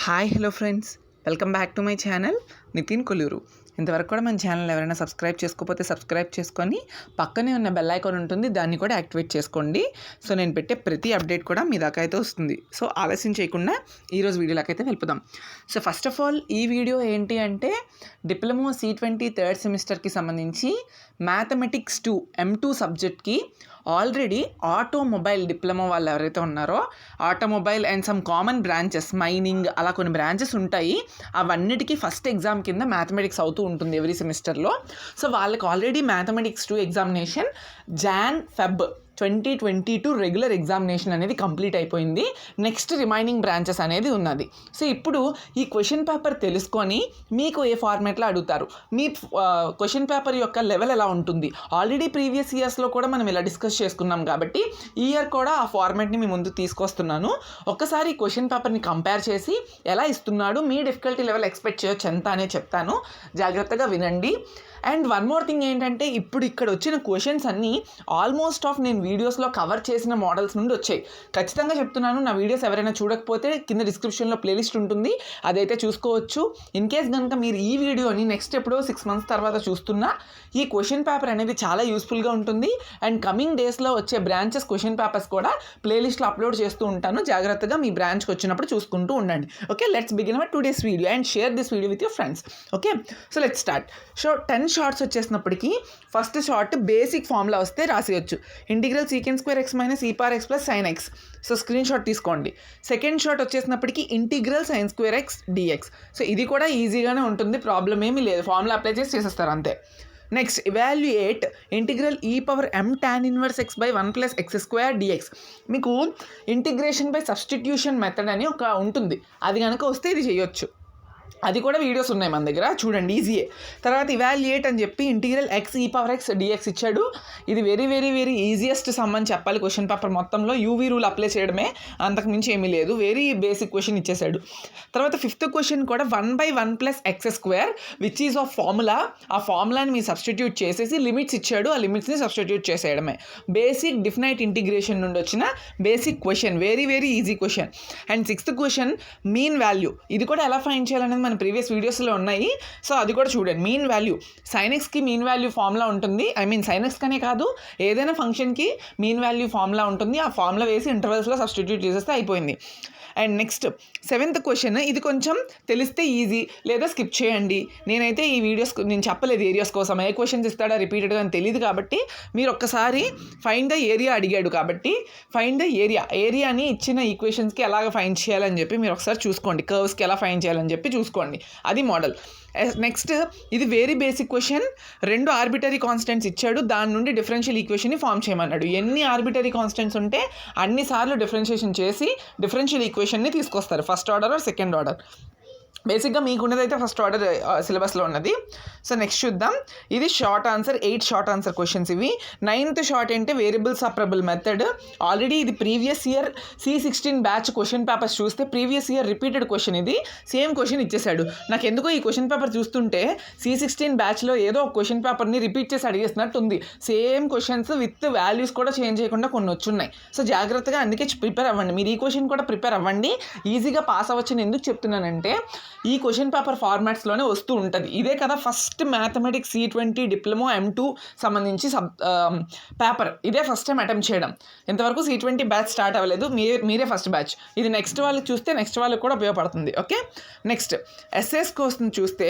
Hi hello friends, welcome back to my channel Nithin Kolluru. ఇంతవరకు కూడా మన ఛానల్ ఎవరైనా సబ్స్క్రైబ్ చేసుకోకపోతే సబ్స్క్రైబ్ చేసుకొని పక్కనే ఉన్న బెల్ ఐకాన్ ఉంటుంది, దాన్ని కూడా యాక్టివేట్ చేసుకోండి. సో నేను పెట్టే ప్రతి అప్డేట్ కూడా మీ దాకా అయితే వస్తుంది. సో ఆలస్యం చేయకుండా ఈరోజు వీడియోలోకి అయితే వెళ్ళిపోదాం. సో ఫస్ట్ ఆఫ్ ఆల్ ఈ వీడియో ఏంటి అంటే డిప్లొమా C20 థర్డ్ సెమిస్టర్కి సంబంధించి మ్యాథమెటిక్స్ 2 M2 సబ్జెక్ట్కి ఆల్రెడీ ఆటోమొబైల్ డిప్లొమా వాళ్ళు ఎవరైతే ఉన్నారో automobile and some common branches mining అలా కొన్ని బ్రాంచెస్ ఉంటాయి. అవన్నిటికీ ఫస్ట్ ఎగ్జామ్ కింద మ్యాథమెటిక్స్ అవుతూ ఉంటుంది ఎవ్రీ సెమిస్టర్లో. సో వాళ్ళకి already mathematics 2 examination Jan-Feb 2022 regular examination అనేది కంప్లీట్ అయిపోయింది. నెక్స్ట్ రిమైనింగ్ బ్రాంచెస్ అనేది ఉన్నది. సో ఇప్పుడు ఈ క్వశ్చన్ పేపర్ తెలుసుకొని మీకు ఏ ఫార్మాట్లో అడుగుతారు, మీ క్వశ్చన్ పేపర్ యొక్క లెవెల్ ఎలా ఉంటుంది, ఆల్రెడీ ప్రీవియస్ ఇయర్స్లో కూడా మనం ఇలా డిస్కస్ చేసుకున్నాం కాబట్టి ఈ ఇయర్ కూడా ఆ ఫార్మాట్ని మీ ముందు తీసుకొస్తున్నాను. ఒక్కసారి క్వశ్చన్ పేపర్ని కంపేర్ చేసి ఎలా ఇస్తున్నాడు, మీ డిఫికల్టీ లెవెల్ ఎక్స్పెక్ట్ చేయొచ్చు ఎంత అనే చెప్తాను, జాగ్రత్తగా వినండి. అండ్ వన్ మోర్ థింగ్ ఏంటంటే ఇప్పుడు ఇక్కడ వచ్చిన క్వశ్చన్స్ అన్నీ ఆల్మోస్ట్ ఆఫ్ నేను వీడియోస్లో కవర్ చేసిన మోడల్స్ నుండి వచ్చాయి. ఖచ్చితంగా చెప్తున్నాను, నా వీడియోస్ ఎవరైనా చూడకపోతే కింద డిస్క్రిప్షన్లో ప్లేలిస్ట్ ఉంటుంది, అదైతే చూసుకోవచ్చు. ఇన్ కేస్ కనుక మీరు ఈ వీడియోని నెక్స్ట్ ఎప్పుడో 6 months తర్వాత చూస్తున్నా ఈ క్వశ్చన్ పేపర్ అనేది చాలా యూస్ఫుల్గా ఉంటుంది. అండ్ కమింగ్ డేస్లో వచ్చే బ్రాంచెస్ క్వశ్చన్ పేపర్స్ కూడా ప్లేలిస్ట్లో అప్లోడ్ చేస్తూ ఉంటాను, జాగ్రత్తగా మీ బ్రాంచ్కి వచ్చినప్పుడు చూసుకుంటూ ఉండండి. Okay, let's begin our today's video and share this video with your friends. Okay, so let's start. So 10 shorts వచ్చేసినప్పటికీ ఫస్ట్ షార్ట్ బేసిక్ ఫార్ములా వస్తే రాసేయచ్చు, integral secant square x minus e power x plus sine x. So screenshot తీసుకోండి. Second shot వచ్చేసినప్పటికీ integral sine square x dx. So ఇది కూడా ఈజీగానే ఉంటుంది, problem ఏమీ లేదు, ఫార్ములా అప్లై చేసి చేసేస్తారు అంతే. Next evaluate integral e power m tan inverse x by 1 plus x square dx. మీకు ఇంటిగ్రేషన్ బై సబ్స్టిట్యూషన్ మెథడ్ అని ఒక ఉంటుంది, అది కనుక వస్తే ఇది చేయొచ్చు. అది కూడా వీడియోస్ ఉన్నాయి మన దగ్గర, చూడండి, ఈజీయే. తర్వాత ఇవాల్యుయేట్ అని చెప్పి integral x e power x dx ఇచ్చాడు. ఇది very very very easiest some అని చెప్పాలి క్వశ్చన్ పేపర్ మొత్తంలో. యూవీ రూల్ అప్లై చేయడమే, అంతకుమించి ఏమీ లేదు, వెరీ బేసిక్ క్వశ్చన్ ఇచ్చేసాడు. తర్వాత ఫిఫ్త్ క్వశ్చన్ కూడా 1/1 plus x square which is of formula. ఆ ఫార్ములాని మీరు సబ్స్టిట్యూట్ చేసేసి లిమిట్స్ ఇచ్చాడు, ఆ లిమిట్స్ని సబ్స్టిట్యూట్ చేసేయడమే. బేసిక్ డిఫినైట్ ఇంటిగ్రేషన్ నుండి వచ్చిన basic question, very very easy question. And sixth question mean value. ఇది కూడా ఎలా ఫైండ్ చేయాలనేది మన ప్రీవియస్ వీడియోస్లో ఉన్నాయి, సో అది కూడా చూడండి. మీన్ వాల్యూ, సైన్ ఎక్స్కి మీన్ వాల్యూ ఫార్ములా ఉంటుంది, సైన్ ఎక్స్ కనే కాదు ఏదైనా ఫంక్షన్కి మీన్ వాల్యూ ఫార్ములా ఉంటుంది, ఆ ఫార్ములా వేసి ఇంటర్వెల్స్లో సబ్స్టిట్యూట్ చేసేస్తే అయిపోయింది. అండ్ నెక్స్ట్ సెవెంత్ క్వశ్చన్, ఇది కొంచెం తెలిస్తే ఈజీ, లేదా స్కిప్ చేయండి. నేనైతే ఈ వీడియోస్ నేను చెప్పలేదు ఏరియాస్ కోసం, ఏ క్వశ్చన్స్ ఇస్తాడా రిపీటెడ్గా అని తెలియదు కాబట్టి మీరు ఒక్కసారి ఫైండ్ ద ఏరియా అడిగాడు కాబట్టి ఫైండ్ ద ఏరియాని ఇచ్చిన ఈక్వేషన్స్కి ఎలాగ ఫైండ్ చేయాలని చెప్పి మీరు ఒకసారి చూసుకోండి, కర్వ్స్కి ఎలా ఫైండ్ చేయాలని చెప్పి చూసుకోండి, అది మోడల్. నెక్స్ట్ ఇది very basic question, 2 arbitrary constants ఇచ్చాడు, దాని నుండి డిఫరెన్షియల్ ఈక్వేషన్ని ఫామ్ చేయమన్నాడు. ఎన్ని ఆర్బిటరీ కాన్స్టెంట్స్ ఉంటే అన్నిసార్లు డిఫరెన్షియేషన్ చేసి డిఫరెన్షియల్ ఈక్వేషన్ని తీసుకొస్తారు, first order or second order. బేసిక్గా మీకున్నదైతే ఫస్ట్ ఆర్డర్ సిలబస్లో ఉన్నది. సో నెక్స్ట్ చూద్దాం. ఇది short answer, 8 short answer questions ఇవి. 9th షార్ట్ అంటే వేరియబుల్ సపరబుల్ మెథడ్. ఆల్రెడీ ఇది previous year C16 batch question papers చూస్తే ప్రీవియస్ ఇయర్ రిపీటెడ్ క్వశ్చన్, ఇది సేమ్ క్వశ్చన్ ఇచ్చేసాడు. నాకు ఎందుకో ఈ క్వశ్చన్ పేపర్ చూస్తుంటే C16 బ్యాచ్లో ఏదో ఒక క్వశ్చన్ పేపర్ని రిపీట్ చేసి అడిగేసినట్టు ఉంది. సేమ్ క్వశ్చన్స్ విత్ వాల్యూస్ కూడా చేంజ్ చేయకుండా కొన్ని వచ్చున్నాయి. సో జాగ్రత్తగా అందుకే ప్రిపేర్ అవ్వండి, మీరు ఈ క్వశ్చన్ కూడా ప్రిపేర్ అవ్వండి, ఈజీగా పాస్ అవ్వచ్చని ఎందుకు చెప్తున్నానంటే ఈ క్వశ్చన్ పేపర్ ఫార్మాట్స్లోనే వస్తూ ఉంటుంది. ఇదే కదా first mathematics C20 diploma M2 సంబంధించి పేపర్, ఇదే ఫస్ట్ టైం అటెంప్ట్ చేయడం. ఇంతవరకు C20 బ్యాచ్ స్టార్ట్ అవ్వలేదు, మీరే ఫస్ట్ బ్యాచ్. ఇది నెక్స్ట్ వాళ్ళకి చూస్తే నెక్స్ట్ వాళ్ళకి కూడా ఉపయోగపడుతుంది. ఓకే, నెక్స్ట్ ఎస్ఎస్ కోసం చూస్తే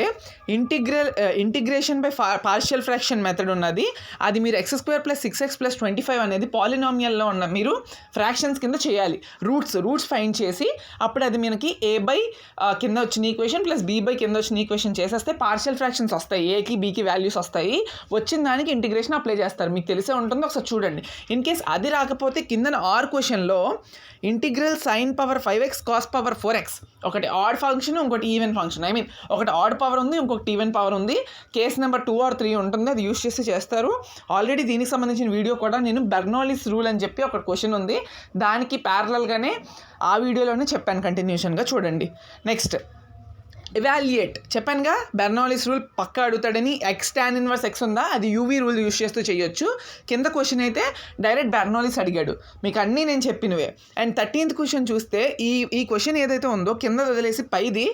integration by partial fraction method ఉన్నది. అది మీరు x² + 6x + 25 అనేది పాలినామియల్లో ఉన్న మీరు ఫ్రాక్షన్స్ కింద చేయాలి. రూట్స్ ఫైండ్ చేసి అప్పుడు అది మనకి a బై కింద వచ్చిన ఈక్వేషన్ ప్లస్ b బై కింద వచ్చిన ఈక్వేషన్ చేసేస్తే పార్షియల్ ఫ్రాక్షన్స్ వస్తాయి, ఏకి బీకి వాల్యూస్ వస్తాయి. వచ్చిన దానికి ఇంటిగ్రేషన్ అప్లై చేస్తారు, మీకు తెలిసే ఉంటుంది, ఒకసారి చూడండి. ఇన్ కేస్ అది రాకపోతే కింద ఆర్ క్వశ్చన్లో integral sine power 5x cos power 4x, ఒకటి ఆడ్ ఫంక్షన్ ఇంకోటి ఈవెన్ ఫంక్షన్, ఒకటి ఆడ్ పవర్ ఉంది ఇంకొకటి ఈవెన్ పవర్ ఉంది. కేస్ నెంబర్ 2 or 3 ఉంటుంది, అది యూస్ చేసి చేస్తారు. ఆల్రెడీ దీనికి సంబంధించిన వీడియో కూడా నేను బెర్నౌలీస్ రూల్ అని చెప్పి ఒక క్వశ్చన్ ఉంది, దానికి ప్యారలల్గానే ఆ వీడియోలోనే చెప్పాను, కంటిన్యూషన్గా చూడండి. నెక్స్ట్ ఎవాల్యుయేట్ చెప్పానుగా, బెర్నౌలీస్ రూల్ పక్కా అడుగుతాడని. ఎక్స్ టాన్ ఇన్వర్స్ ఎక్స్ ఉందా, అది యూవీ రూల్ యూస్ చేస్తూ చేయొచ్చు. కింద క్వశ్చన్ అయితే డైరెక్ట్ బెర్నౌలీస్ అడిగాడు, మీకు అన్నీ నేను చెప్పినవే. అండ్ 13th క్వశ్చన్ చూస్తే ఈ క్వశ్చన్ ఏదైతే ఉందో కింద వదిలేసి పైది,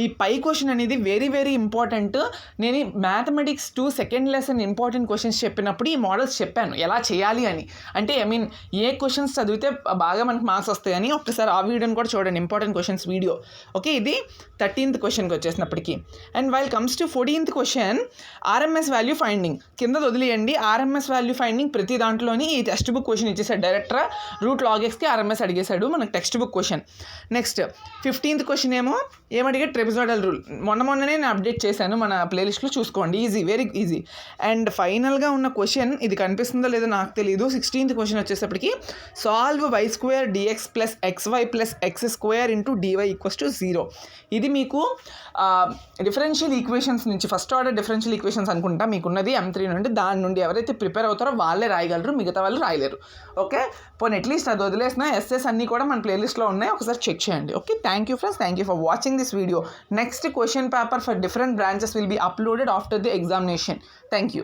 ఈ పై క్వశ్చన్ అనేది వెరీ వెరీ ఇంపార్టెంట్. నేను mathematics 2 second lesson important questions చెప్పినప్పుడు ఈ మోడల్స్ చెప్పాను ఎలా చేయాలి అని. అంటే ఐ మీన్ ఏ క్వశ్చన్స్ చదివితే బాగా మనకు మార్క్స్ వస్తాయని ఒక్కసారి ఆ వీడియోని కూడా చూడండి, ఇంపార్టెంట్ క్వశ్చన్స్ వీడియో. ఓకే, ఇది 13th క్వశ్చన్కి వచ్చేసినప్పటికీ. And while comes to 14th question, RMS value finding. కింద వదిలేయండి, ఆర్ఎంఎస్ వాల్యూ ఫైండింగ్ ప్రతి దాంట్లోని ఈ టెక్స్ట్ బుక్ క్వశ్చన్ ఇచ్చేసాడు డైరెక్టర్. √log(x)కి ఆర్ఎంఎస్ అడిగేశాడు మనకు textbook question. Next 15th question ఏమడిగే ట్రెపెజాయిడల్ రూల్. మొన్ననే నేను అప్డేట్ చేశాను, మన ప్లేలిస్ట్లో చూసుకోండి, ఈజీ, వెరీ ఈజీ. అండ్ ఫైనల్గా ఉన్న క్వశ్చన్ ఇది కనిపిస్తుందో లేదో నాకు తెలియదు, 16th క్వశ్చన్ వచ్చేటప్పటికి solve y² dx + xy + x² × dy = 0. ఇది మీకు డిఫరెన్షియల్ ఈక్వేషన్స్ నుంచి, ఫస్ట్ ఆర్డర్ డిఫరెన్షియల్ ఈక్వేషన్స్ అనుకుంటా మీకున్నది M3 నుండి. దాని నుండి ఎవరైతే ప్రిపేర్ అవుతారో వాళ్ళే రాయగలరు, మిగతా వాళ్ళు రాయలేరు. ఓకే, పోనీ అట్లీస్ట్ అది వదిలేసిన ఎస్ఎస్ అన్నీ కూడా మన ప్లేలిస్ట్లో ఉన్నాయి, ఒకసారి చెక్ చేయండి. Okay, thank you friends, thank you for watching this video. Next question paper for different branches will be uploaded after the examination. Thank you.